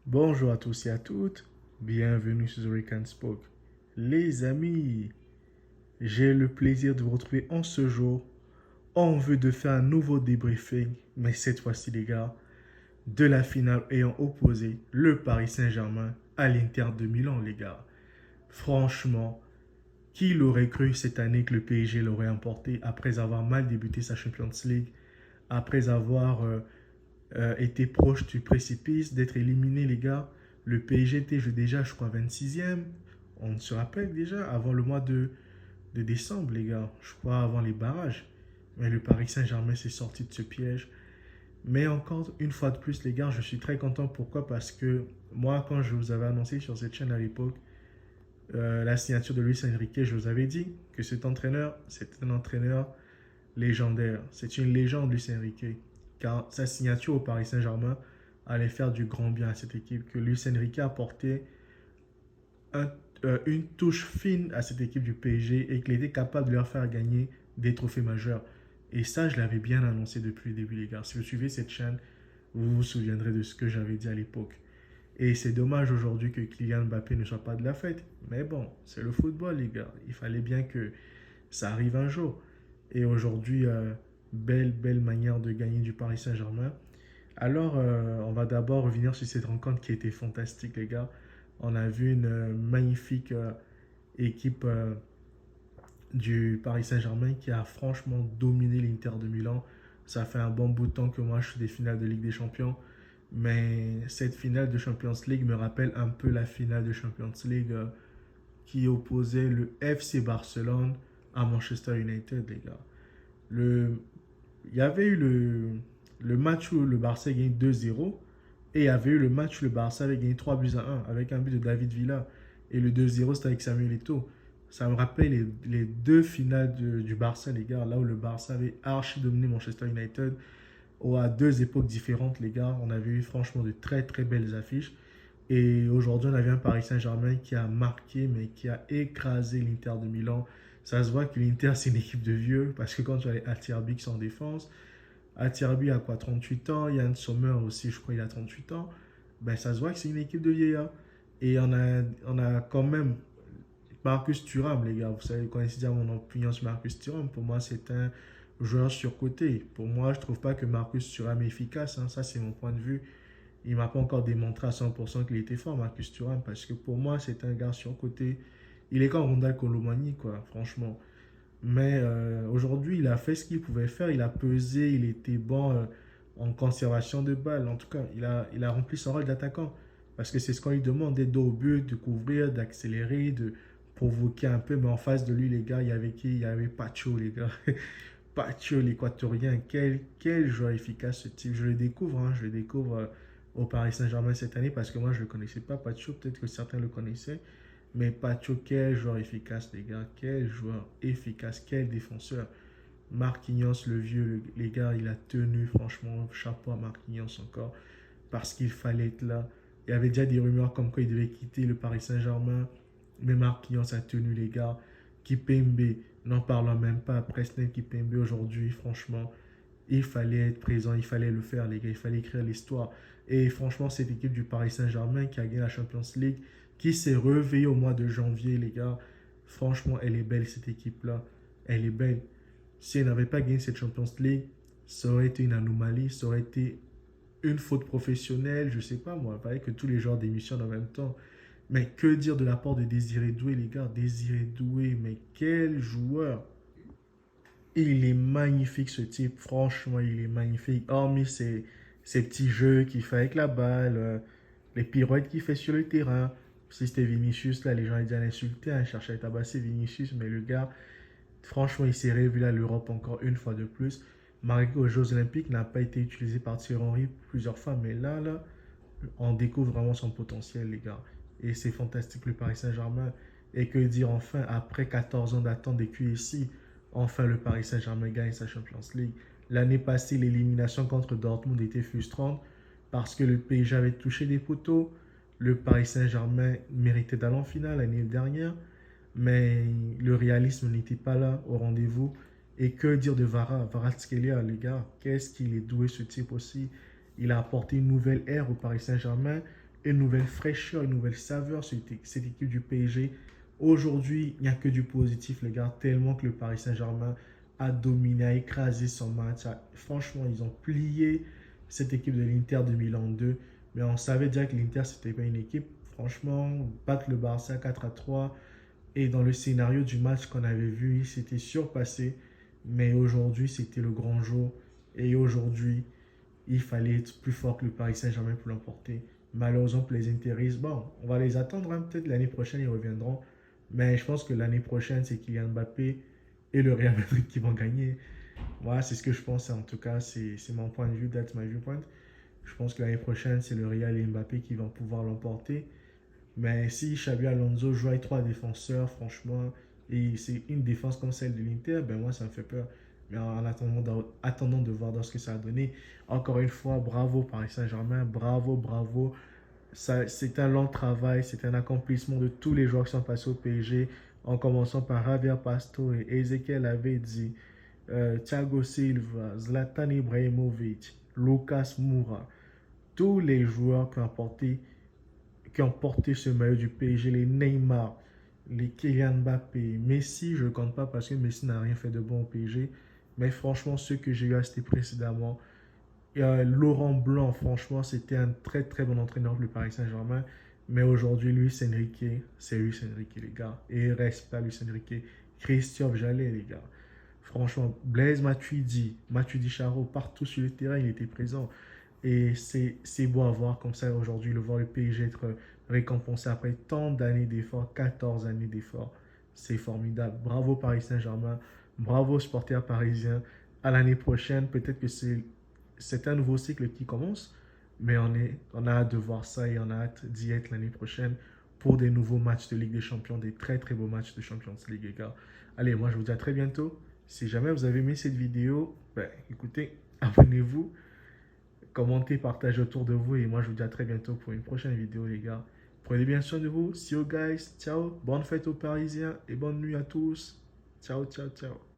Bonjour à tous et à toutes, bienvenue sur The Rick and Spoke. Les amis, j'ai le plaisir de vous retrouver en ce jour en vue de faire un nouveau débriefing, mais cette fois-ci les gars, de la finale ayant opposé le Paris Saint-Germain à l'Inter de Milan les gars. Franchement, qui l'aurait cru cette année que le PSG l'aurait emporté après avoir mal débuté sa Champions League, après avoir était proche du précipice, d'être éliminé, les gars. Le PSG était déjà, je crois, 26e. On se rappelle déjà, avant le mois de décembre, les gars. Je crois, avant les barrages. Mais le Paris Saint-Germain s'est sorti de ce piège. Mais encore une fois de plus, les gars, je suis très content. Pourquoi? Parce que moi, quand je vous avais annoncé sur cette chaîne à l'époque la signature de Luis Enrique, je vous avais dit que cet entraîneur, c'est un entraîneur légendaire. C'est une légende, Luis Enrique. Car sa signature au Paris Saint-Germain allait faire du grand bien à cette équipe. Que Luis Enrique a apporté une touche fine à cette équipe du PSG et qu'il était capable de leur faire gagner des trophées majeurs. Et ça, je l'avais bien annoncé depuis le début, les gars. Si vous suivez cette chaîne, vous vous souviendrez de ce que j'avais dit à l'époque. Et c'est dommage aujourd'hui que Kylian Mbappé ne soit pas de la fête. Mais bon, c'est le football, les gars. Il fallait bien que ça arrive un jour. Et aujourd'hui, belle manière de gagner du Paris Saint-Germain. Alors, on va d'abord revenir sur cette rencontre qui était fantastique, les gars. On a vu une magnifique équipe du Paris Saint-Germain qui a franchement dominé l'Inter de Milan. Ça fait un bon bout de temps que moi je suis des finales de Ligue des Champions. Mais cette finale de Champions League me rappelle un peu la finale de Champions League qui opposait le FC Barcelone à Manchester United, les gars. Le, il y avait eu le match où le Barça gagne 2-0 et il y avait eu le match où le Barça avait gagné 3-1 avec un but de David Villa. Et le 2-0, c'était avec Samuel Eto'o. Ça me rappelle les deux finales du Barça, les gars, là où le Barça avait archi dominé Manchester United à deux époques différentes, les gars. On avait eu franchement de très belles affiches. Et aujourd'hui, on avait un Paris Saint-Germain qui a marqué, mais qui a écrasé l'Inter de Milan. Ça se voit que l'Inter, c'est une équipe de vieux, parce que quand tu as les Acerbi qui sont en défense, Acerbi a quoi, 38 ans, Yann Sommer aussi, je crois, il a 38 ans, ben ça se voit que c'est une équipe de vieillards. Et on a quand même Marcus Thuram, les gars. Vous savez, vous connaissez déjà mon opinion sur Marcus Thuram. Pour moi, c'est un joueur surcoté. Pour moi, je ne trouve pas que Marcus Thuram est efficace, hein. Ça, c'est mon point de vue. Il ne m'a pas encore démontré à 100% qu'il était fort, Marcus Thuram, parce que pour moi, c'est un gars surcoté. Il est comme Ronda Colomani, quoi, franchement. Mais aujourd'hui, il a fait ce qu'il pouvait faire. Il a pesé, il était bon en conservation de balles. En tout cas, il a rempli son rôle d'attaquant. Parce que c'est ce qu'on lui demande, d'être au but, de couvrir, d'accélérer, de provoquer un peu. Mais en face de lui, les gars, il y avait qui? Il y avait Pacho, les gars. Pacho, l'équatorien. Quel joueur efficace ce type. Je le découvre, hein, je le découvre au Paris Saint-Germain cette année parce que moi, je ne le connaissais pas, Pacho. Peut-être que certains le connaissaient. Mais Pacho, quel joueur efficace, les gars. Quel joueur efficace. Quel défenseur. Marquinhos, le vieux, les gars, il a tenu, franchement. Chapeau à Marquinhos encore. Parce qu'il fallait être là. Il y avait déjà des rumeurs comme quoi il devait quitter le Paris Saint-Germain. Mais Marquinhos a tenu, les gars. Kipembe, n'en parlons même pas. Presnel Kipembe aujourd'hui, franchement, il fallait être présent, il fallait le faire, les gars. Il fallait écrire l'histoire. Et franchement, cette équipe du Paris Saint-Germain qui a gagné la Champions League, qui s'est réveillée au mois de janvier, les gars. Franchement, elle est belle, cette équipe-là. Elle est belle. Si elle n'avait pas gagné cette Champions League, ça aurait été une anomalie, ça aurait été une faute professionnelle, je sais pas moi. Il fallait que tous les joueurs démissionnent en même temps. Mais que dire de l'apport de Désiré Doué, les gars? Désiré Doué, mais quel joueur! Il est magnifique ce type, franchement, il est magnifique. Hormis ces petits jeux qu'il fait avec la balle, les pirouettes qu'il fait sur le terrain. Si c'était Vinicius, là, les gens ils allaient l'insulter, hein, ils cherchaient à tabasser Vinicius, mais le gars, franchement, il s'est révélé à l'Europe encore une fois de plus. Malgré aux Jeux Olympiques n'a pas été utilisé par Thierry Henry plusieurs fois, mais là, on découvre vraiment son potentiel, les gars. Et c'est fantastique le Paris Saint-Germain. Et que dire enfin, après 14 ans d'attente des QSI, enfin le Paris Saint-Germain gagne sa Champions League. L'année passée, l'élimination contre Dortmund était frustrante parce que le PSG avait touché des poteaux. Le Paris Saint-Germain méritait d'aller en finale l'année dernière, mais le réalisme n'était pas là au rendez-vous. Et que dire de Kvaratskhelia, les gars, qu'est-ce qu'il est doué ce type aussi. Il a apporté une nouvelle ère au Paris Saint-Germain. une nouvelle fraîcheur, une nouvelle saveur sur cette équipe du PSG. Aujourd'hui, il n'y a que du positif, les gars, tellement que le Paris Saint-Germain a dominé, a écrasé son match. Franchement, ils ont plié cette équipe de l'Inter de Milan 2. Mais on savait déjà que l'Inter, c'était pas une équipe. Franchement, battre le Barça 4-3. Et dans le scénario du match qu'on avait vu, il s'était surpassé. Mais aujourd'hui, c'était le grand jour. Et aujourd'hui, il fallait être plus fort que le Paris Saint-Germain pour l'emporter. Malheureusement pour les Interistes, bon, on va les attendre, hein. Peut-être l'année prochaine, ils reviendront. Mais je pense que l'année prochaine, c'est Kylian Mbappé et le Real Madrid qui vont gagner. Voilà, c'est ce que je pense. En tout cas, c'est mon point de vue, that's my viewpoint. Je pense que l'année prochaine, c'est le Real et Mbappé qui vont pouvoir l'emporter. Mais si Xabi Alonso joue avec trois défenseurs, franchement, et c'est une défense comme celle de l'Inter, ben moi, ça me fait peur. Mais en attendant de voir dans ce que ça a donné, encore une fois, bravo Paris Saint-Germain, bravo, bravo. C'est un long travail, c'est un accomplissement de tous les joueurs qui sont passés au PSG, en commençant par Javier Pastore, Ezekiel Avedzi, Thiago Silva, Zlatan Ibrahimovic, Lucas Moura. Tous les joueurs qui ont porté ce maillot du PSG, les Neymar, les Kylian Mbappé, Messi, je ne compte pas parce que Messi n'a rien fait de bon au PSG, mais franchement, ceux que j'ai eu à citer précédemment, Laurent Blanc, franchement, c'était un très très bon entraîneur pour le Paris Saint-Germain, mais aujourd'hui, Luis Enrique, c'est Luis Enrique, les gars, et reste à Luis Enrique, Christophe Jallet, les gars. Franchement, Blaise Matuidi Charo, partout sur le terrain, il était présent. Et c'est beau à voir comme ça aujourd'hui, le voir le PSG être récompensé après tant d'années d'efforts, 14 années d'efforts. C'est formidable. Bravo Paris Saint-Germain, bravo supporters parisiens. À l'année prochaine, peut-être que c'est un nouveau cycle qui commence, mais on a hâte de voir ça et on a hâte d'y être l'année prochaine pour des nouveaux matchs de Ligue des Champions, des très très beaux matchs de Champions League, les gars. Allez, moi je vous dis à très bientôt. Si jamais vous avez aimé cette vidéo, ben, écoutez, abonnez-vous, commentez, partagez autour de vous et moi je vous dis à très bientôt pour une prochaine vidéo, les gars. Prenez bien soin de vous. See you guys. Ciao. Bonne fête aux Parisiens et bonne nuit à tous. Ciao, ciao, ciao.